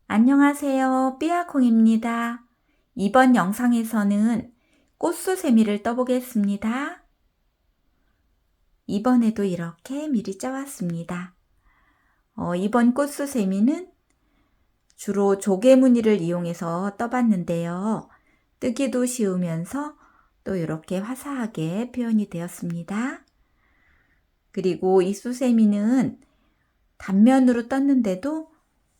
안녕하세요. 삐아콩입니다. 이번 영상에서는 꽃수세미를 떠보겠습니다. 이번에도 이렇게 미리 짜왔습니다. 이번 꽃수세미는 주로 조개무늬를 이용해서 떠봤는데요. 뜨기도 쉬우면서 또 이렇게 화사하게 표현이 되었습니다. 그리고 이 수세미는 단면으로 떴는데도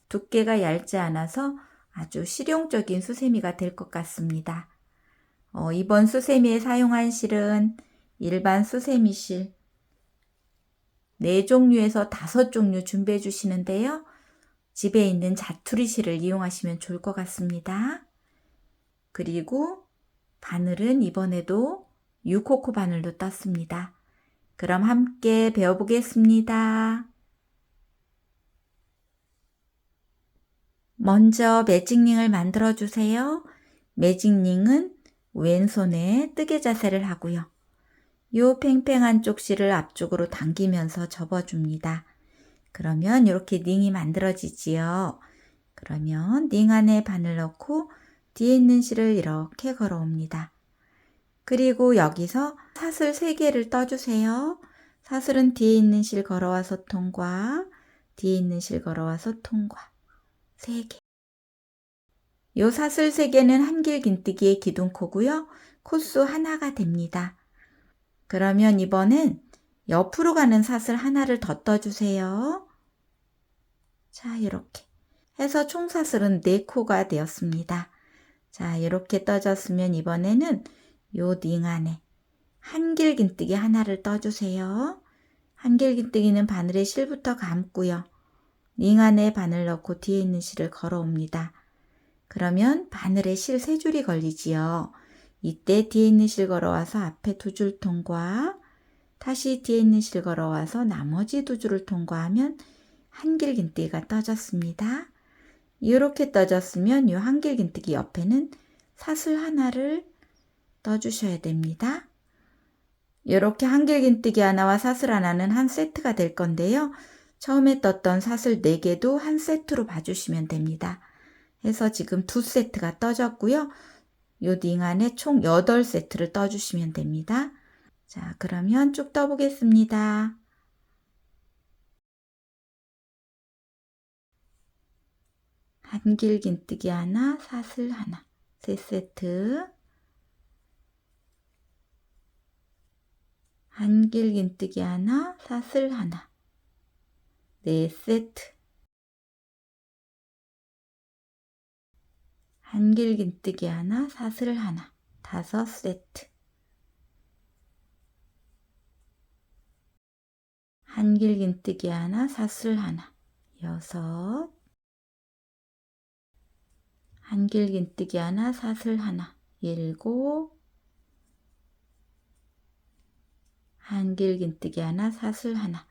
두께가 얇지 않아서 아주 실용적인 수세미가 될 것 같습니다. 이번 수세미에 사용한 실은 일반 수세미 실 4종류에서 5종류 준비해 주시는데요. 집에 있는 자투리 실을 이용하시면 좋을 것 같습니다. 그리고 바늘은 이번에도 6호코 바늘로 떴습니다. 그럼 함께 배워보겠습니다. 먼저 매직링을 만들어 주세요. 매직링은 왼손에 뜨개 자세를 하고요. 요 팽팽한 쪽실을 앞쪽으로 당기면서 접어줍니다. 그러면 이렇게 링이 만들어지지요. 그러면 링 안에 바늘 넣고 뒤에 있는 실을 이렇게 걸어옵니다. 그리고 여기서 사슬 3개를 떠주세요. 사슬은 뒤에 있는 실 걸어와서 통과, 뒤에 있는 실 걸어와서 통과. 3개. 요 사슬 3개는 한길긴뜨기의 기둥코고요. 코수 하나가 됩니다. 그러면 이번엔 옆으로 가는 사슬 하나를 더 떠주세요. 자, 이렇게 해서 총사슬은 4코가 되었습니다. 자, 이렇게 떠졌으면 이번에는 요 링 안에 한길긴뜨기 하나를 떠주세요. 한길긴뜨기는 바늘에 실부터 감고요. 링 안에 바늘 넣고 뒤에 있는 실을 걸어옵니다. 그러면 바늘에 실 3줄이 걸리지요. 이때 뒤에 있는 실 걸어와서 앞에 2줄 통과, 다시 뒤에 있는 실 걸어와서 나머지 2줄을 통과하면 한길긴뜨기가 떠졌습니다. 이렇게 떠졌으면 이 한길긴뜨기 옆에는 사슬 하나를 떠주셔야 됩니다. 이렇게 한길긴뜨기 하나와 사슬 하나는 한 세트가 될 건데요. 처음에 떴던 사슬 4개도 한 세트로 봐주시면 됩니다. 해서 지금 2세트가 떠졌고요. 요 링 안에 총 8세트를 떠주시면 됩니다. 자, 그러면 쭉 떠보겠습니다. 한길긴뜨기 하나, 사슬 하나, 3세트. 한길긴뜨기 하나, 사슬 하나, 4세트. 한길긴뜨기 하나, 사슬 하나, 5세트. 한길긴뜨기 하나, 사슬 하나, 6. 한길긴뜨기 하나, 사슬 하나, 7. 한길긴뜨기 하나, 사슬 하나.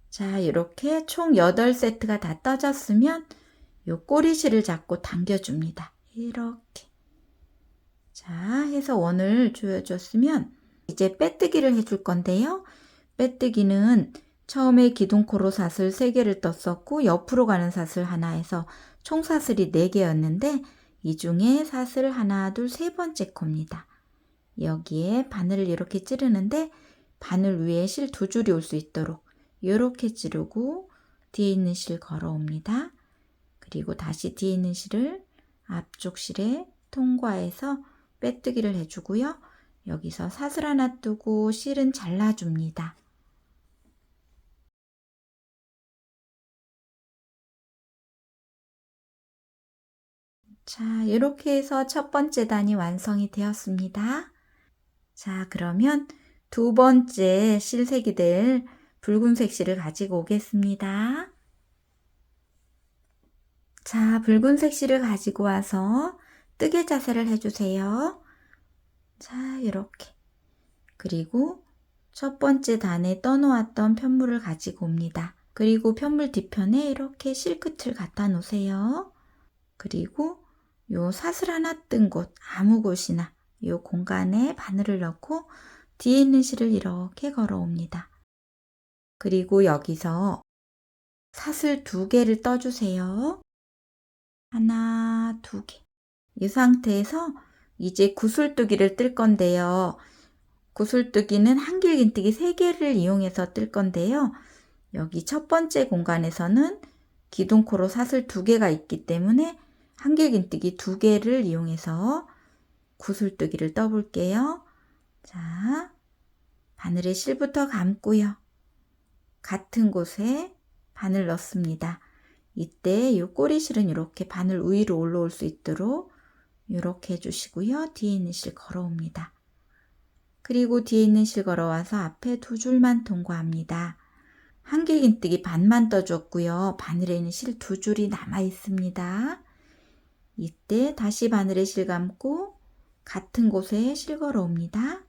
자, 이렇게 총 8세트가 다 떠졌으면 요 꼬리실을 잡고 당겨줍니다. 이렇게. 자, 해서 원을 조여줬으면 이제 빼뜨기를 해줄 건데요. 빼뜨기는 처음에 기둥코로 사슬 3개를 떴었고 옆으로 가는 사슬 하나 해서 총 사슬이 4개였는데 이 중에 사슬 하나, 둘, 3번째 코입니다. 여기에 바늘을 이렇게 찌르는데 바늘 위에 실 2줄이 올 수 있도록 이렇게 찌르고 뒤에 있는 실 걸어옵니다. 그리고 다시 뒤에 있는 실을 앞쪽 실에 통과해서 빼뜨기를 해주고요. 여기서 사슬 하나 뜨고 실은 잘라줍니다. 자, 이렇게 해서 첫 번째 단이 완성이 되었습니다. 자, 그러면 2번째 실색이 될 붉은색 실을 가지고 오겠습니다. 자, 붉은색 실을 가지고 와서 뜨개 자세를 해주세요. 자, 이렇게. 그리고 첫 번째 단에 떠놓았던 편물을 가지고 옵니다. 그리고 편물 뒤편에 이렇게 실끝을 갖다 놓으세요. 그리고 요 사슬 하나 뜬 곳, 아무 곳이나 요 공간에 바늘을 넣고 뒤에 있는 실을 이렇게 걸어옵니다. 그리고 여기서 사슬 2개를 떠주세요. 하나, 두 개. 이 상태에서 이제 구슬뜨기를 뜰 건데요. 구슬뜨기는 한길긴뜨기 3개를 이용해서 뜰 건데요. 여기 첫 번째 공간에서는 기둥코로 사슬 2개가 있기 때문에 한길긴뜨기 2개를 이용해서 구슬뜨기를 떠볼게요. 자, 바늘에 실부터 감고요. 같은 곳에 바늘 넣습니다. 이때 이 꼬리실은 이렇게 바늘 위로 올라올 수 있도록 이렇게 해주시고요. 뒤에 있는 실 걸어옵니다. 그리고 뒤에 있는 실 걸어와서 앞에 2줄만 통과합니다. 한길긴뜨기 반만 떠줬고요. 바늘에 있는 실 2줄이 남아 있습니다. 이때 다시 바늘에 실 감고 같은 곳에 실 걸어옵니다.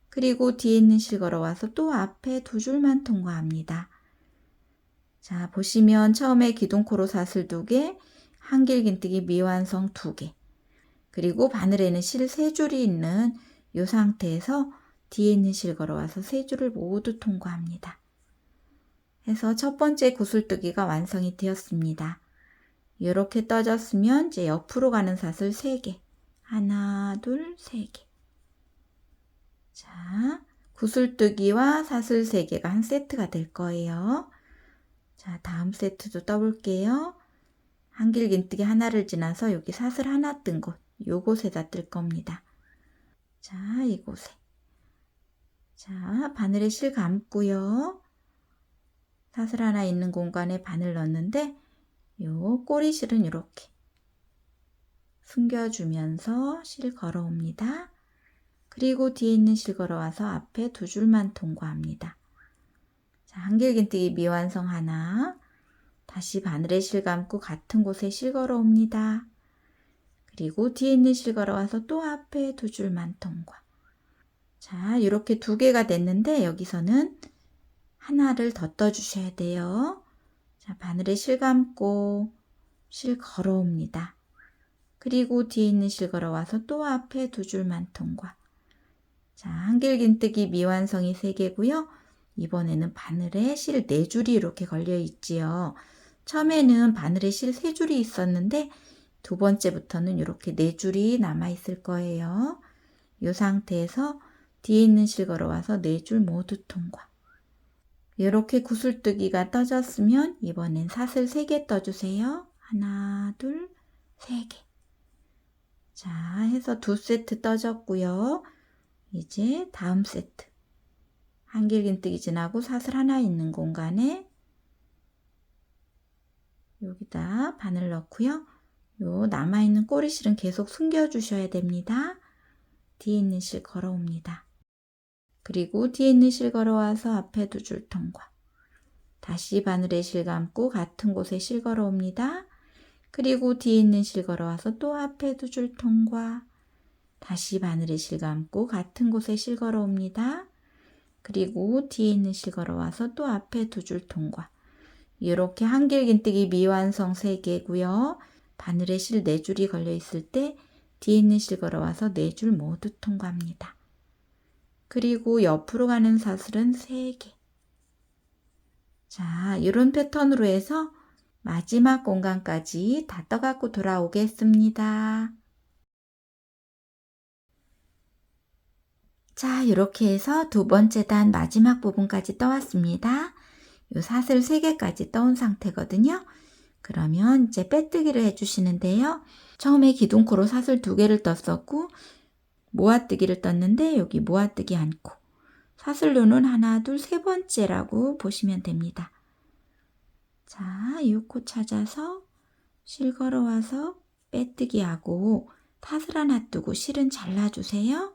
그리고 뒤에 있는 실 걸어와서 또 앞에 2줄만 통과합니다. 자, 보시면 처음에 기둥코로 사슬 2개, 한길긴뜨기 미완성 2개, 그리고 바늘에는 실 3줄이 있는 이 상태에서 뒤에 있는 실 걸어와서 3줄을 모두 통과합니다. 해서 첫 번째 구슬뜨기가 완성이 되었습니다. 이렇게 떠졌으면 이제 옆으로 가는 사슬 3개, 하나, 둘, 3개. 자, 구슬뜨기와 사슬 3개가 한 세트가 될 거예요. 자, 다음 세트도 떠볼게요. 한길긴뜨기 하나를 지나서 여기 사슬 하나 뜬 곳, 요곳에다 뜰 겁니다. 자, 이곳에. 자, 바늘에 실 감고요. 사슬 하나 있는 공간에 바늘 넣는데 요 꼬리실은 이렇게 숨겨주면서 실 걸어옵니다. 그리고 뒤에 있는 실 걸어와서 앞에 2줄만 통과합니다. 자, 한길긴뜨기 미완성 하나, 다시 바늘에 실 감고 같은 곳에 실 걸어옵니다. 그리고 뒤에 있는 실 걸어와서 또 앞에 2줄만 통과. 자, 이렇게 2개가 됐는데 여기서는 하나를 더 떠주셔야 돼요. 자, 바늘에 실 감고 실 걸어옵니다. 그리고 뒤에 있는 실 걸어와서 또 앞에 2줄만 통과. 자, 한길긴뜨기 미완성이 3개고요. 이번에는 바늘에 실 4줄이 이렇게 걸려 있지요. 처음에는 바늘에 실 3줄이 있었는데 두 번째부터는 이렇게 4줄이 남아 있을 거예요. 이 상태에서 뒤에 있는 실 걸어와서 4줄 모두 통과. 이렇게 구슬뜨기가 떠졌으면 이번엔 사슬 3개 떠주세요. 하나, 둘, 3개. 자, 해서 2세트 떠졌고요. 이제 다음 세트. 한길긴뜨기 지나고 사슬 하나 있는 공간에 여기다 바늘 넣고요. 요 남아있는 꼬리실은 계속 숨겨주셔야 됩니다. 뒤에 있는 실 걸어옵니다. 그리고 뒤에 있는 실 걸어와서 앞에 2줄 통과. 다시 바늘에 실 감고 같은 곳에 실 걸어옵니다. 그리고 뒤에 있는 실 걸어와서 또 앞에 2줄 통과. 다시 바늘에 실 감고 같은 곳에 실 걸어옵니다. 그리고 뒤에 있는 실 걸어와서 또 앞에 2줄 통과. 이렇게 한길긴뜨기 미완성 3개고요. 바늘에 실 4줄이 걸려 있을 때 뒤에 있는 실 걸어와서 4줄 모두 통과합니다. 그리고 옆으로 가는 사슬은 3개. 자, 이런 패턴으로 해서 마지막 공간까지 다 떠갖고 돌아오겠습니다. 자, 이렇게 해서 두 번째 단 마지막 부분까지 떠왔습니다. 요 사슬 3개까지 떠온 상태거든요. 그러면 이제 빼뜨기를 해주시는데요. 처음에 기둥코로 사슬 2개를 떴었고 모아뜨기를 떴는데 여기 모아뜨기 않고 사슬로는 하나, 둘, 3번째라고 보시면 됩니다. 자, 이 코 찾아서 실 걸어와서 빼뜨기하고 타슬 하나 뜨고 실은 잘라주세요.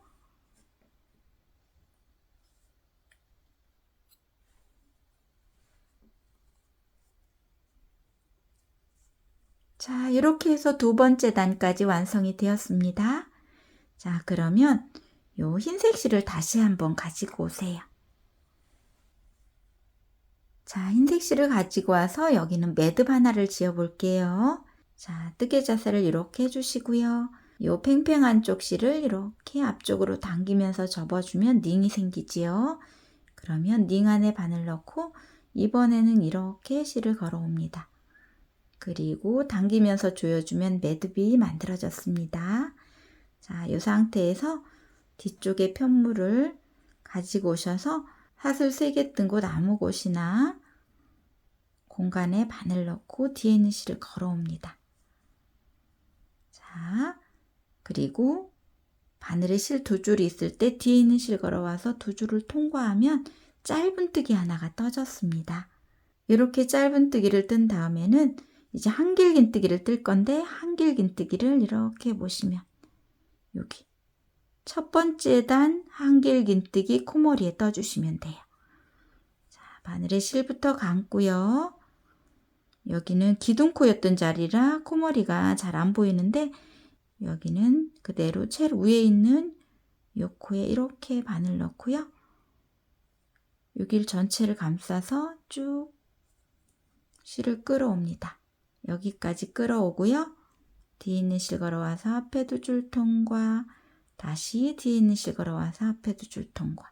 자, 이렇게 해서 두 번째 단까지 완성이 되었습니다. 자, 그러면 요 흰색 실을 다시 한번 가지고 오세요. 자, 흰색 실을 가지고 와서 여기는 매듭 하나를 지어 볼게요. 자, 뜨개 자세를 이렇게 해주시고요. 요 팽팽한 쪽 실을 이렇게 앞쪽으로 당기면서 접어주면 닝이 생기지요. 그러면 닝 안에 바늘 넣고 이번에는 이렇게 실을 걸어옵니다. 그리고 당기면서 조여주면 매듭이 만들어졌습니다. 자, 이 상태에서 뒤쪽에 편물을 가지고 오셔서 사슬 3개 뜬 곳 아무 곳이나 공간에 바늘 넣고 뒤에 있는 실을 걸어옵니다. 자, 그리고 바늘에 실 2줄이 있을 때 뒤에 있는 실 걸어와서 2줄을 통과하면 짧은뜨기 하나가 떠졌습니다. 이렇게 짧은뜨기를 뜬 다음에는 이제 한길긴뜨기를 뜰 건데, 한길긴뜨기를 이렇게 보시면 여기 첫 번째 단 한길긴뜨기 코머리에 떠주시면 돼요. 자, 바늘에 실부터 감고요. 여기는 기둥코였던 자리라 코머리가 잘 안 보이는데, 여기는 그대로 제일 위에 있는 요 코에 이렇게 바늘 넣고요. 여기를 전체를 감싸서 쭉 실을 끌어옵니다. 여기까지 끌어오고요. 뒤에 있는 실 걸어와서 앞에 2줄 통과, 다시 뒤에 있는 실 걸어와서 앞에 2줄 통과.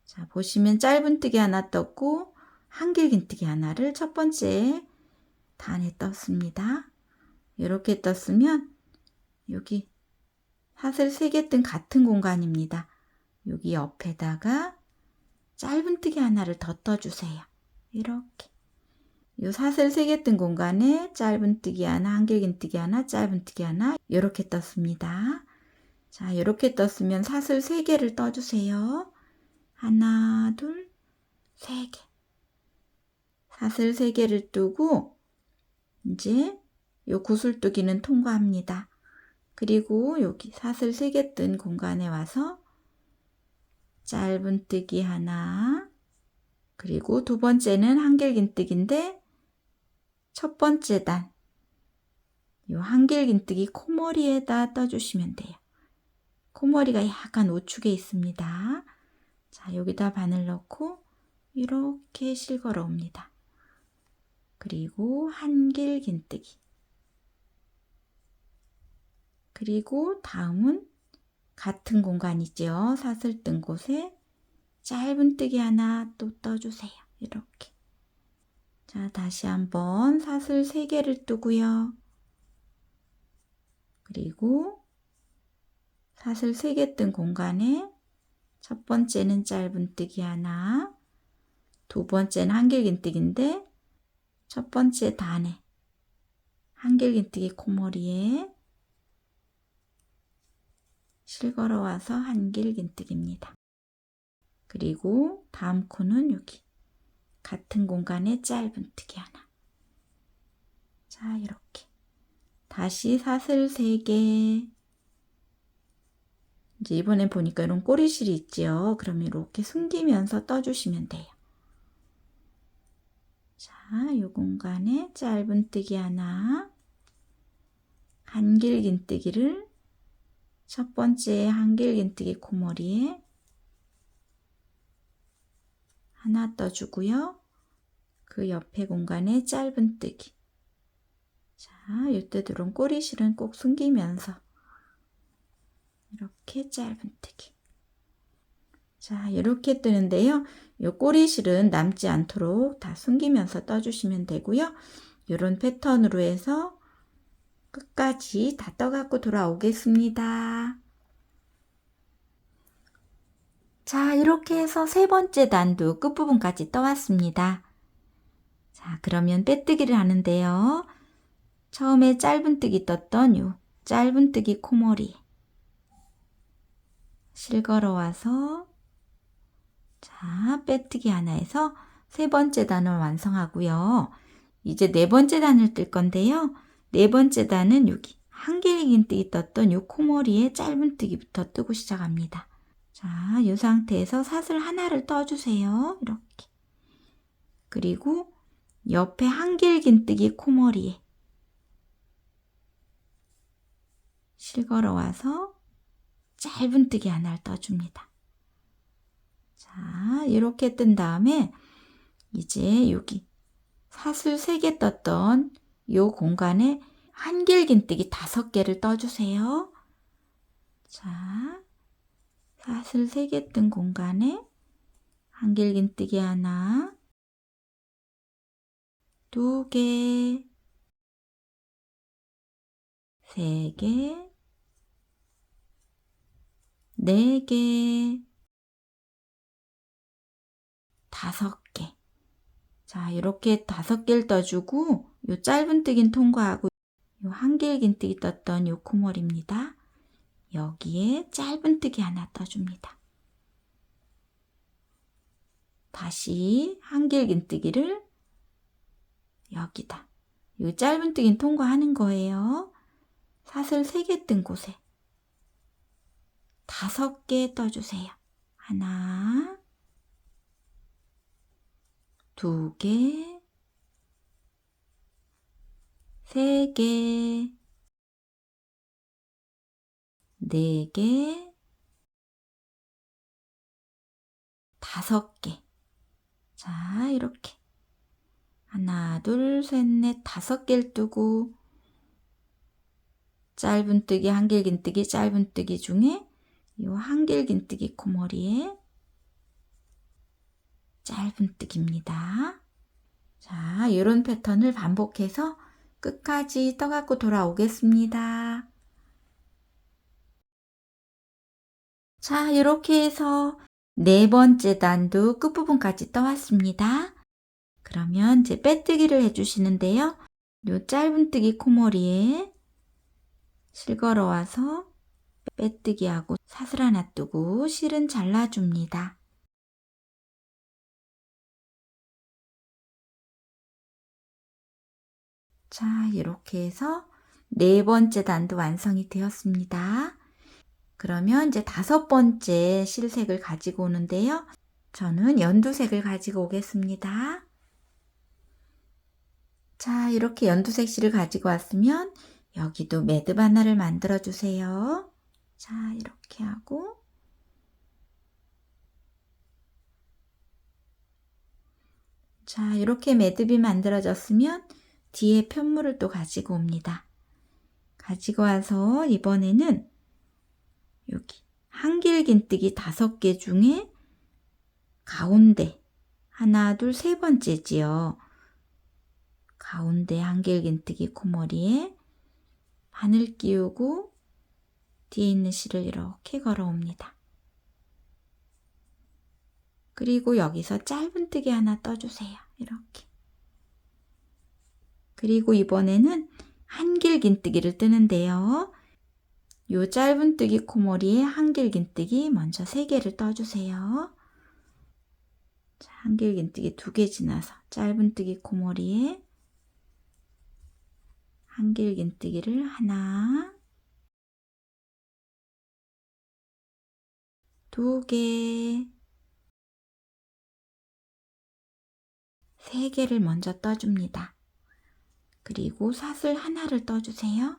자, 보시면 짧은뜨기 하나 떴고 한길긴뜨기 하나를 첫 번째 단에 떴습니다. 이렇게 떴으면 여기 사슬 3개 뜬 같은 공간입니다. 여기 옆에다가 짧은뜨기 하나를 더 떠주세요. 이렇게 요 사슬 3개 뜬 공간에 짧은뜨기 하나, 한길긴뜨기 하나, 짧은뜨기 하나 이렇게 떴습니다. 자, 이렇게 떴으면 사슬 3개를 떠주세요. 하나, 둘, 3개. 사슬 3개를 뜨고 이제 요 구슬뜨기는 통과합니다. 그리고 여기 사슬 3개 뜬 공간에 와서 짧은뜨기 하나, 그리고 두 번째는 한길긴뜨기인데 첫 번째 단 요 한길긴뜨기 코머리에다 떠주시면 돼요. 코머리가 약간 우측에 있습니다. 자, 여기다 바늘 넣고 이렇게 실 걸어 옵니다. 그리고 한길긴뜨기. 그리고 다음은 같은 공간이죠. 사슬 뜬 곳에 짧은뜨기 하나 또 떠주세요. 이렇게. 자, 다시 한번 사슬 3개를 뜨고요. 그리고 사슬 3개 뜬 공간에 첫 번째는 짧은뜨기 하나, 두 번째는 한길긴뜨기인데 첫 번째 단에 한길긴뜨기 코머리에 실 걸어와서 한길긴뜨기입니다. 그리고 다음 코는 여기 같은 공간에 짧은뜨기 하나. 자, 이렇게 다시 사슬 3개. 이제 이번엔 보니까 이런 꼬리실이 있지요. 그럼 이렇게 숨기면서 떠주시면 돼요. 자, 이 공간에 짧은뜨기 하나, 한길긴뜨기를 첫 번째 한길긴뜨기 코머리에 하나 떠주고요. 그 옆에 공간에 짧은뜨기. 자, 이때 들어온 꼬리실은 꼭 숨기면서 이렇게 짧은뜨기. 자, 이렇게 뜨는데요. 이 꼬리실은 남지 않도록 다 숨기면서 떠주시면 되고요. 이런 패턴으로 해서 끝까지 다 떠갖고 돌아오겠습니다. 자, 이렇게 해서 3번째 단도 끝부분까지 떠왔습니다. 자, 그러면 빼뜨기를 하는데요. 처음에 짧은뜨기 떴던 요 짧은뜨기 코머리 실 걸어와서 자, 빼뜨기 하나 해서 3번째 단을 완성하고요. 이제 4번째 단을 뜰 건데요. 4번째 단은 여기 한길긴뜨기 떴던 요 코머리에 짧은뜨기부터 뜨고 시작합니다. 자, 이 상태에서 사슬 하나를 떠주세요. 이렇게. 그리고 옆에 한길긴뜨기 코머리에 실 걸어와서 짧은뜨기 하나를 떠줍니다. 자, 이렇게 뜬 다음에 이제 여기 사슬 3개 떴던 요 공간에 한길긴뜨기 5개를 떠주세요. 자, 사슬 3개 뜬 공간에 한길긴뜨기 하나, 2개, 3개, 4개, 5개. 자, 이렇게 5개를 떠주고 요 짧은뜨기는 통과하고 요 한길긴뜨기 떴던 요 코머리입니다. 여기에 짧은뜨기 하나 떠줍니다. 다시 한길긴뜨기를 여기다. 요 짧은뜨기는 통과하는 거예요. 사슬 3개 뜬 곳에 5개 떠주세요. 하나, 2개, 3개, 4개, 5개. 자, 이렇게 하나, 둘, 셋, 넷, 5개를 뜨고 짧은뜨기, 한길긴뜨기, 짧은뜨기 중에 이 한길긴뜨기 코머리에 짧은뜨기입니다. 자, 이런 패턴을 반복해서 끝까지 떠갖고 돌아오겠습니다. 자, 이렇게 해서 4번째 단도 끝부분까지 떠왔습니다. 그러면 이제 빼뜨기를 해주시는데요. 요 짧은뜨기 코머리에 실 걸어와서 빼뜨기하고 사슬 하나 뜨고 실은 잘라줍니다. 자, 이렇게 해서 4번째 단도 완성이 되었습니다. 그러면 이제 5번째 실색을 가지고 오는데요. 저는 연두색을 가지고 오겠습니다. 자, 이렇게 연두색 실을 가지고 왔으면 여기도 매듭 하나를 만들어 주세요. 자, 이렇게 하고 자, 이렇게 매듭이 만들어졌으면 뒤에 편물을 또 가지고 옵니다. 가지고 와서 이번에는 여기 한길긴뜨기 5개 중에 가운데 하나, 둘, 3번째지요. 가운데 한길긴뜨기 코머리에 바늘 끼우고 뒤에 있는 실을 이렇게 걸어옵니다. 그리고 여기서 짧은뜨기 하나 떠주세요. 이렇게. 그리고 이번에는 한길긴뜨기를 뜨는데요. 요 짧은뜨기 코머리에 한길긴뜨기 먼저 3개를 떠주세요. 자, 한길긴뜨기 2개 지나서 짧은뜨기 코머리에 한길긴뜨기를 하나, 2개, 3개를 먼저 떠줍니다. 그리고 사슬 하나를 떠주세요.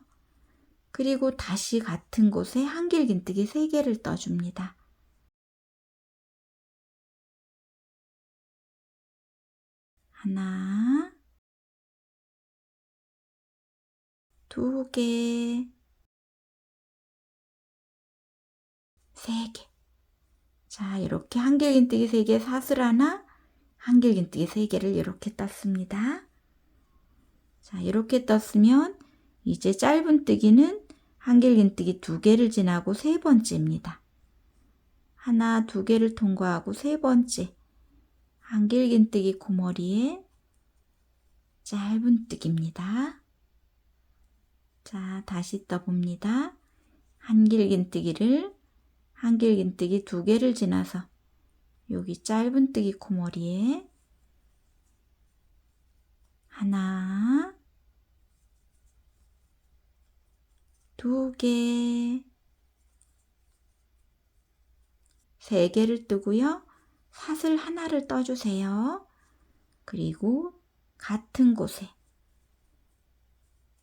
그리고 다시 같은 곳에 한길긴뜨기 3개를 떠줍니다. 하나, 2개, 3개. 자, 이렇게 한길긴뜨기 3개, 사슬 하나, 한길긴뜨기 3개를 이렇게 떴습니다. 자, 이렇게 떴으면 이제 짧은뜨기는 한길긴뜨기 2개를 지나고 3번째입니다. 하나, 2개를 통과하고 3번째. 한길긴뜨기 코머리에 짧은뜨기입니다. 자, 다시 떠봅니다. 한길긴뜨기 2개를 지나서 여기 짧은뜨기 코머리에 하나, 2개, 3개를 뜨고요. 사슬 하나를 떠주세요. 그리고 같은 곳에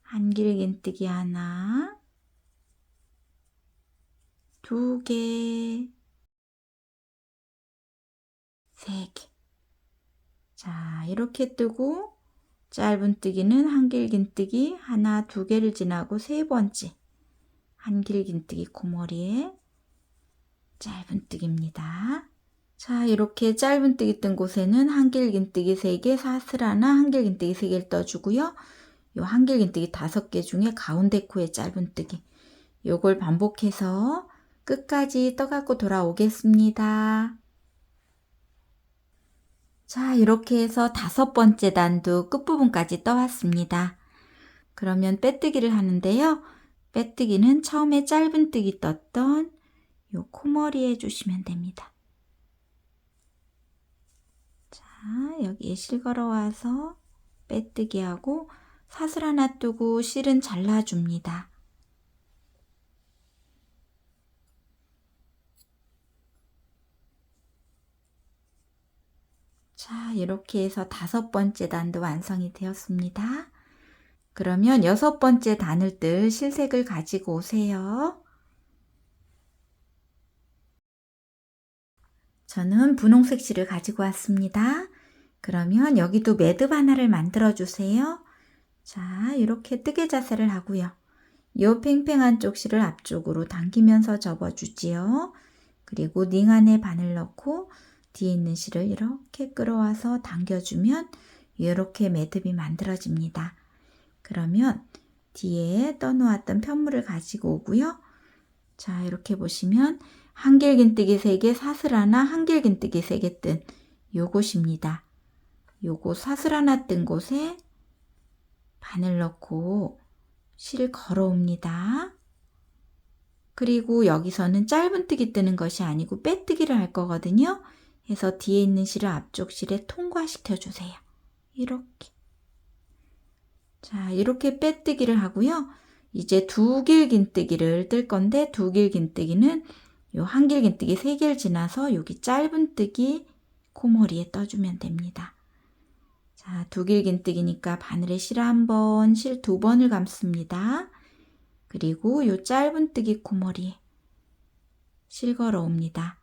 한길긴뜨기 하나, 2개, 3개. 자, 이렇게 뜨고 짧은뜨기는 한길긴뜨기 하나, 2개를 지나고 3번째 한길긴뜨기 코머리에 짧은뜨기입니다. 자, 이렇게 짧은뜨기 뜬 곳에는 한길긴뜨기 3개, 사슬 하나, 한길긴뜨기 3개를 떠주고요. 요 한길긴뜨기 5개 중에 가운데 코의 짧은뜨기. 요걸 반복해서 끝까지 떠갖고 돌아오겠습니다. 자, 이렇게 해서 5번째 단도 끝부분까지 떠왔습니다. 그러면 빼뜨기를 하는데요. 빼뜨기는 처음에 짧은뜨기 떴던 요 코머리에 해주시면 됩니다. 자, 여기에 실 걸어와서 빼뜨기 하고 사슬 하나 뜨고 실은 잘라줍니다. 자, 이렇게 해서 5번째 단도 완성이 되었습니다. 그러면 6번째 단을 뜰 실색을 가지고 오세요. 저는 분홍색 실을 가지고 왔습니다. 그러면 여기도 매듭 하나를 만들어 주세요. 자, 이렇게 뜨개 자세를 하고요. 요 팽팽한 쪽 실을 앞쪽으로 당기면서 접어주지요. 그리고 링 안에 바늘 넣고 뒤에 있는 실을 이렇게 끌어와서 당겨주면 이렇게 매듭이 만들어집니다. 그러면 뒤에 떠놓았던 편물을 가지고 오고요. 자, 이렇게 보시면 한길긴뜨기 3개, 사슬 하나, 한길긴뜨기 3개 뜬 요곳입니다. 요곳 사슬 하나 뜬 곳에 바늘 넣고 실 걸어옵니다. 그리고 여기서는 짧은뜨기 뜨는 것이 아니고 빼뜨기를 할 거거든요. 해서 뒤에 있는 실을 앞쪽 실에 통과시켜 주세요. 이렇게. 자, 이렇게 빼뜨기를 하고요. 이제 2길긴뜨기를 뜰 건데 2길긴뜨기는 요 한길긴뜨기 3개를 지나서 여기 짧은뜨기 코머리에 떠주면 됩니다. 자, 2길긴뜨기니까 바늘에 실 1번, 실 2번을 감습니다. 그리고 요 짧은뜨기 코머리에 실 걸어옵니다.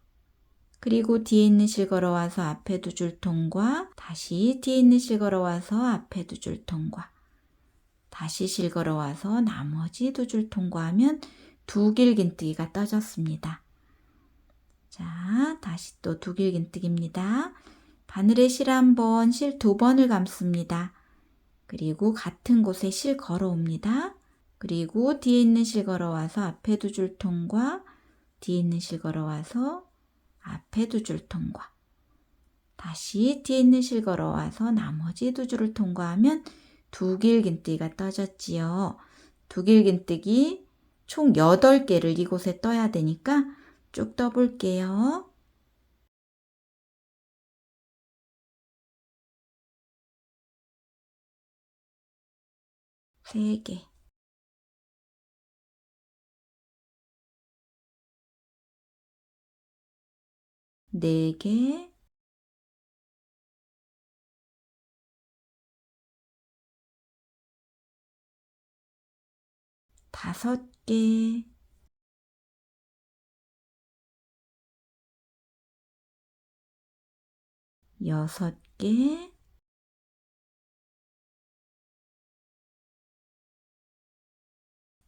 그리고 뒤에 있는 실 걸어와서 앞에 2줄 통과, 다시 뒤에 있는 실 걸어와서 앞에 2줄 통과, 다시 실 걸어와서 나머지 2줄 통과하면 2길긴뜨기가 떠졌습니다. 자, 다시 또 2길긴뜨기입니다. 바늘에 실 1번, 실 2번을 감습니다. 그리고 같은 곳에 실 걸어옵니다. 그리고 뒤에 있는 실 걸어와서 앞에 2줄 통과, 뒤에 있는 실 걸어와서 앞에 2줄 통과, 다시 뒤에 있는 실 걸어와서 나머지 2줄을 통과하면 2길긴뜨기가 떠졌지요. 2길긴뜨기 총 8개를 이곳에 떠야 되니까 쭉 떠볼게요. 3개, 4개, 5개, 6개,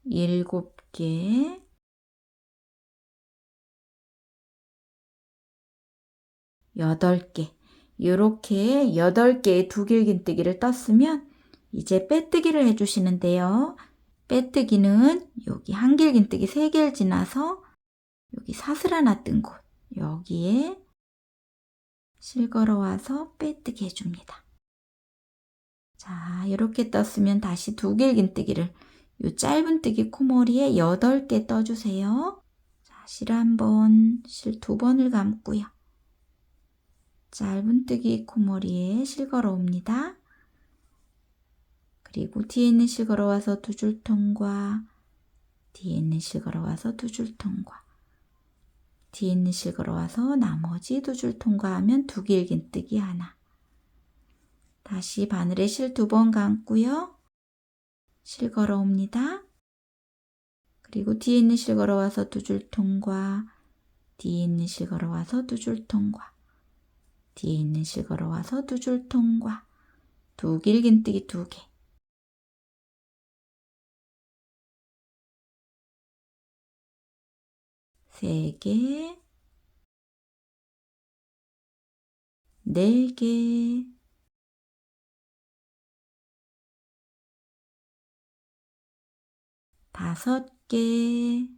7개, 8개. 이렇게 8개의 2길긴뜨기를 떴으면 이제 빼뜨기를 해주시는데요. 빼뜨기는 여기 한길긴뜨기 3개를 지나서 여기 사슬 하나 뜬 곳, 여기에 실 걸어와서 빼뜨기 해줍니다. 자, 이렇게 떴으면 다시 2길긴뜨기를 요 짧은뜨기 코머리에 8개 떠주세요. 자, 실 1번, 실 2번을 감고요. 짧은뜨기 코머리에 실 걸어옵니다. 그리고 뒤에 있는 실 걸어와서 2줄 통과, 뒤에 있는 실 걸어와서 2줄 통과, 뒤에 있는 실 걸어와서 나머지 2줄 통과하면 2길긴뜨기 하나. 다시 바늘에 실 2번 감고요. 실 걸어옵니다. 그리고 뒤에 있는 실 걸어와서 2줄 통과, 뒤에 있는 실 걸어와서 2줄 통과, 뒤에 있는 실 걸어와서 2줄 통과, 2길긴뜨기 2개. 3개, 4개, 5개,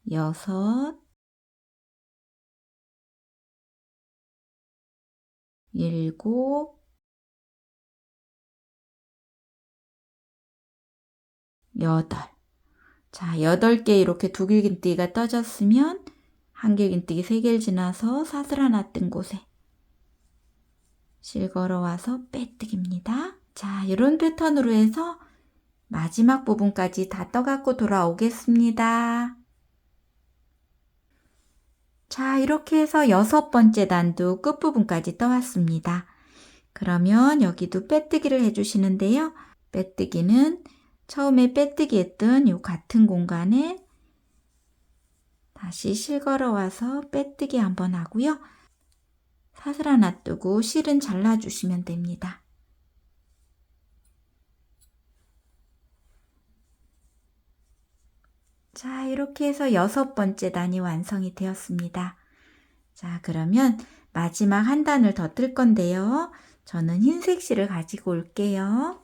6, 7, 8. 자, 8개 이렇게 두길긴뜨기가 떠졌으면 한길긴뜨기 3개를 지나서 사슬 하나 뜬 곳에 실 걸어와서 빼뜨기입니다. 자, 이런 패턴으로 해서 마지막 부분까지 다 떠갖고 돌아오겠습니다. 자, 이렇게 해서 6번째 단도 끝부분까지 떠왔습니다. 그러면 여기도 빼뜨기를 해주시는데요. 빼뜨기는 처음에 빼뜨기 했던 이 같은 공간에 다시 실 걸어와서 빼뜨기 한번 하고요. 사슬 하나 뜨고 실은 잘라주시면 됩니다. 자, 이렇게 해서 6번째 단이 완성이 되었습니다. 자, 그러면 마지막 한 단을 더 뜰 건데요. 저는 흰색 실을 가지고 올게요.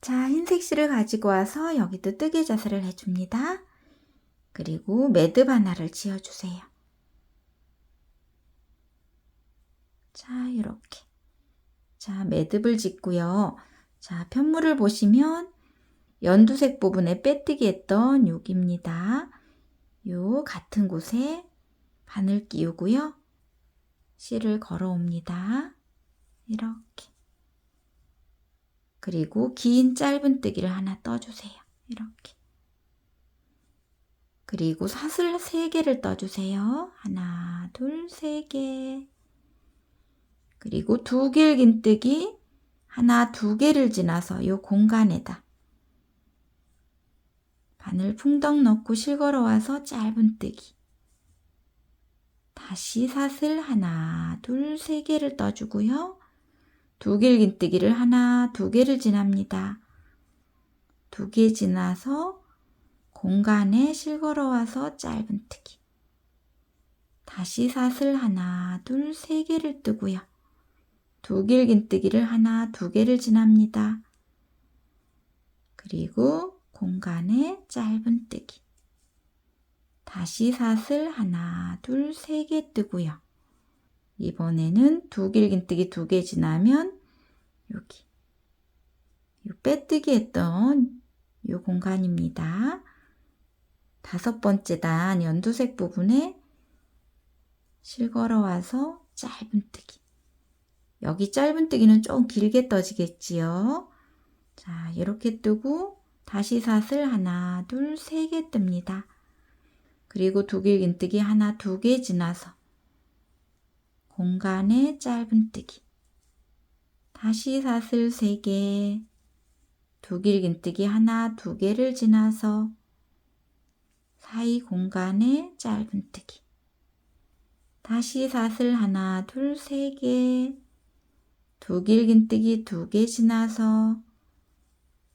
자, 흰색 실을 가지고 와서 여기도 뜨개 자세를 해줍니다. 그리고 매듭 하나를 지어주세요. 자, 이렇게. 자, 매듭을 짓고요. 자, 편물을 보시면 연두색 부분에 빼뜨기 했던 여기입니다. 요 같은 곳에 바늘 끼우고요. 실을 걸어 옵니다. 이렇게. 그리고 긴 짧은뜨기를 하나 떠주세요. 이렇게. 그리고 사슬 3개를 떠주세요. 하나, 둘, 3개. 그리고 두 길긴뜨기 하나, 2개를 지나서 이 공간에다 바늘 풍덩 넣고 실 걸어와서 짧은뜨기. 다시 사슬 하나, 둘, 3개를 떠주고요. 두 길긴뜨기를 하나, 2개를 지납니다. 2개 지나서 공간에 실 걸어와서 짧은뜨기. 다시 사슬 하나, 둘, 3개를 뜨고요. 두 길긴뜨기를 하나, 2개를 지납니다. 그리고 공간에 짧은뜨기. 다시 사슬 하나, 둘, 3개 뜨고요. 이번에는 두 길긴뜨기 2개 지나면 여기 요 빼뜨기 했던 요 공간입니다. 5번째 단 연두색 부분에 실 걸어와서 짧은뜨기. 여기 짧은뜨기는 좀 길게 떠지겠지요. 자, 이렇게 뜨고 다시 사슬 하나, 둘, 3개 뜹니다. 그리고 두 길긴뜨기 하나, 2개 지나서 공간에 짧은뜨기. 다시 사슬 3개. 두 길긴뜨기 하나, 2개를 지나서 사이 공간에 짧은뜨기. 다시 사슬 하나, 둘, 3개. 두 길긴뜨기 2개 지나서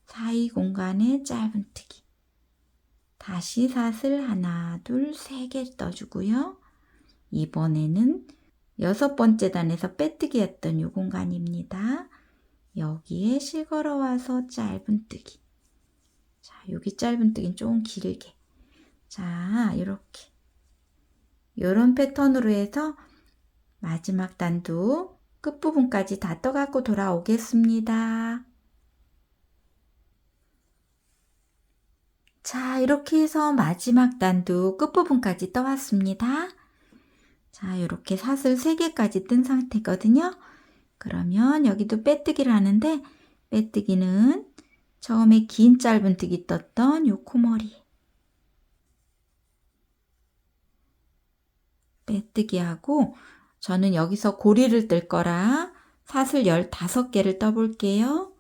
사이 공간에 짧은뜨기. 다시 사슬 하나, 둘, 3개 떠주고요. 이번에는 6번째 단에서 빼뜨기 했던 이 공간입니다. 여기에 실 걸어와서 짧은뜨기. 자, 여기 짧은뜨기는 좀 길게. 자, 이렇게. 이런 패턴으로 해서 마지막 단도 끝부분까지 다 떠갖고 돌아오겠습니다. 자, 이렇게 해서 마지막 단도 끝부분까지 떠왔습니다. 자, 이렇게 사슬 3개까지 뜬 상태거든요. 그러면 여기도 빼뜨기를 하는데 빼뜨기는 처음에 긴 짧은뜨기 떴던 요 코머리 빼뜨기하고 저는 여기서 고리를 뜰 거라 사슬 15개를 떠볼게요.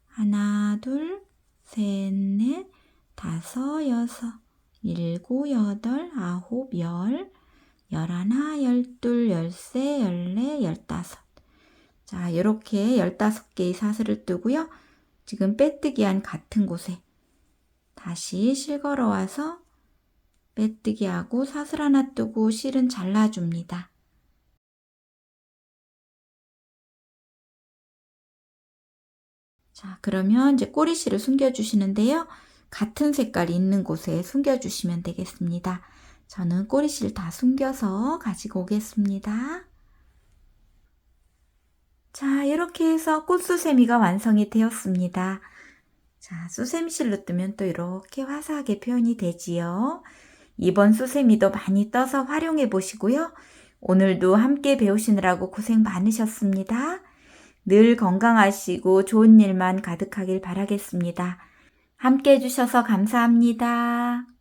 하나, 둘, 셋, 넷, 다섯, 여섯, 일곱, 여덟, 아홉, 열, 열하나, 열둘, 열세, 열네, 열다섯. 자, 이렇게 15개의 사슬을 뜨고요. 지금 빼뜨기한 같은 곳에 다시 실 걸어와서 빼뜨기하고 사슬 하나 뜨고 실은 잘라줍니다. 자, 그러면 이제 꼬리실을 숨겨주시는데요. 같은 색깔이 있는 곳에 숨겨주시면 되겠습니다. 저는 꼬리실 다 숨겨서 가지고 오겠습니다. 자, 이렇게 해서 꽃수세미가 완성이 되었습니다. 자, 수세미실로 뜨면 또 이렇게 화사하게 표현이 되지요. 이번 수세미도 많이 떠서 활용해 보시고요. 오늘도 함께 배우시느라고 고생 많으셨습니다. 늘 건강하시고 좋은 일만 가득하길 바라겠습니다. 함께 해주셔서 감사합니다.